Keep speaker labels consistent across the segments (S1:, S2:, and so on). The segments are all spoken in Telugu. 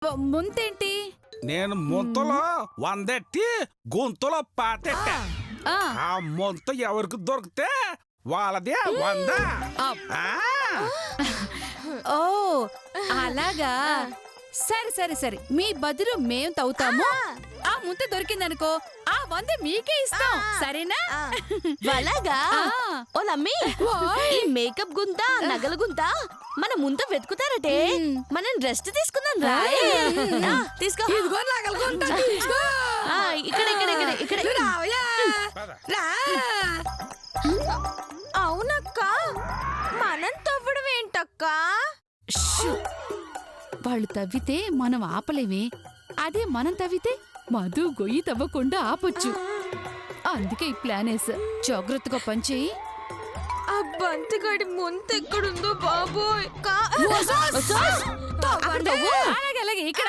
S1: ముంతేంటి?
S2: నేను ముంతలో 100 ఎట్టి గొంతులో పాతెట్టా. ఆ ముంత ఎవరికి దొరికితే వాళ్ళదే 100.
S1: ఓ అలాగా. సరే సరే సరే, మీ బదులు మేం తవ్వుతాము. ఆ ముంత దొరికిందనుకో ఆ 100 మీకే ఇస్తాం, సరేనా?
S3: అలాగా. ఓ లమ్మీ, ఈ మేకప్ గుంత నగల గుంత మన ముంత వెతుకుతారటే. మనం రెస్ట్ తీసుకుందాం రా. తీసుకో. ఇక్కడ ఇక్కడ ఇక్కడ ఇక్కడ. అవునక్క, మనం తవ్వడం ఏంటక్క?
S1: వాళ్ళు తవ్వితే మనం ఆపలేమే, అదే మనం తవ్వితే మధు గొయ్యి తవ్వకుండా ఆపొచ్చు. అందుకే ఈ ప్లాన్ వేసా. జాగ్రత్తగా పనిచేయి.
S3: ఆ బంతిగాడి ముంత ఎక్కడుందో బాబోయ్.
S1: అలాగే ఇక్కడ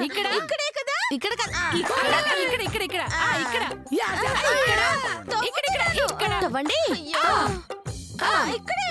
S1: ఇక్కడ
S3: ఇక్కడే కదా. ఇక్కడ
S1: ఇక్కడ ఇక్కడ ఇక్కడ ఇక్కడ
S3: తవ్వండి. ఇక్కడే.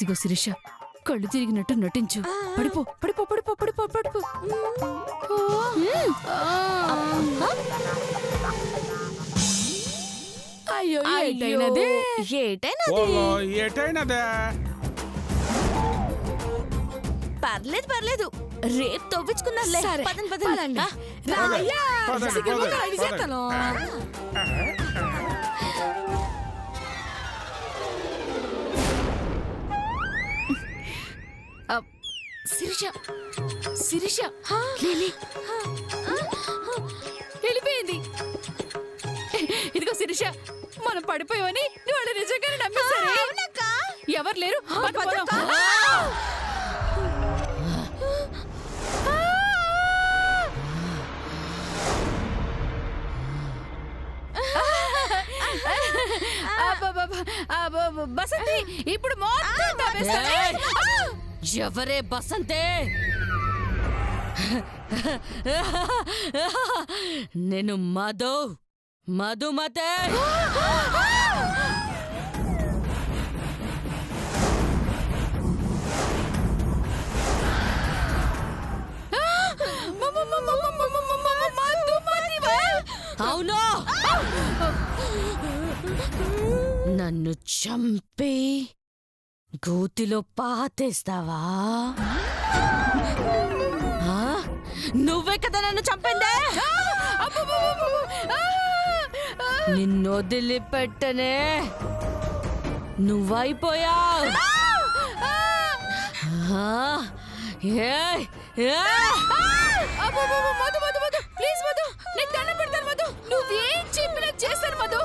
S1: ఇదిగో శిరీష, కళ్ళు తిరిగినట్టు నటించు. పడిపో పడిపో పడిపో పడిపో పడిపో. అయ్యో ఏటైనదే.
S2: ఏటైనదే.
S3: పర్లేదు పర్లేదు, రేపు తవ్వించుకున్నారులే. పదండి పదండి.
S1: శిరీష శిరీష వెళ్ళిపోయింది. ఇదిగో శిరీష, మనం పడిపోయామని వాళ్ళు నిజంగానే నమ్మేశారు. ఎవరు లేరు. బసంతి ఇప్పుడు
S3: ఎవరే బసంతే? నేను మధుమతే. అవును, నన్ను చంపి గోతిలో పాతేస్తావా? నువ్వే కదా నన్ను చంపిందే. నిన్ను వదిలిపెట్టనే. నువ్వైపోయావు.
S1: ప్లీజ్ మధు, నేను దండం పెడతాను మధు. నువ్వేం చెప్పినా చేశాను మధు.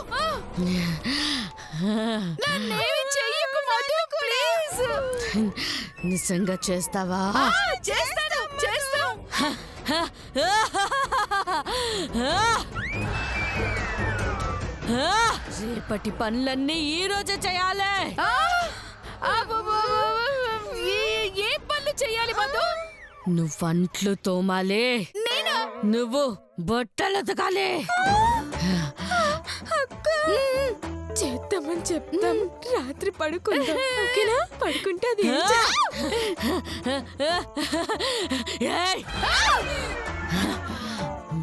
S1: నన్నేమి చెయ్యకు మధు, ప్లీజ్.
S3: నిజంగా చేస్తావా?
S1: చేస్తాను, చేస్తాం.
S3: రేపటి పనులన్నీ ఈ రోజే చేయాలి.
S1: ఏ పనులు చెయ్యాలి మధు?
S3: నువ్వంట్లు తోమాలి. నువ్వు బట్టలు ఉతకాలి.
S1: చేద్దామని చెప్తాం, రాత్రి పడుకుంటాం. ఓకేనా? పడుకుంటే అది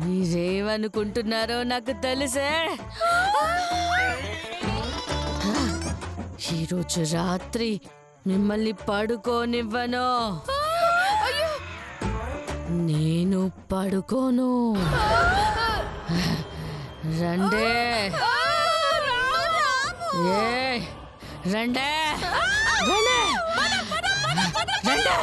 S3: మీరేమనుకుంటున్నారో నాకు తెలుసే. ఈరోజు రాత్రి మిమ్మల్ని పడుకోనివ్వను. నేను పడుకోను. రండే రండే రండే రండే.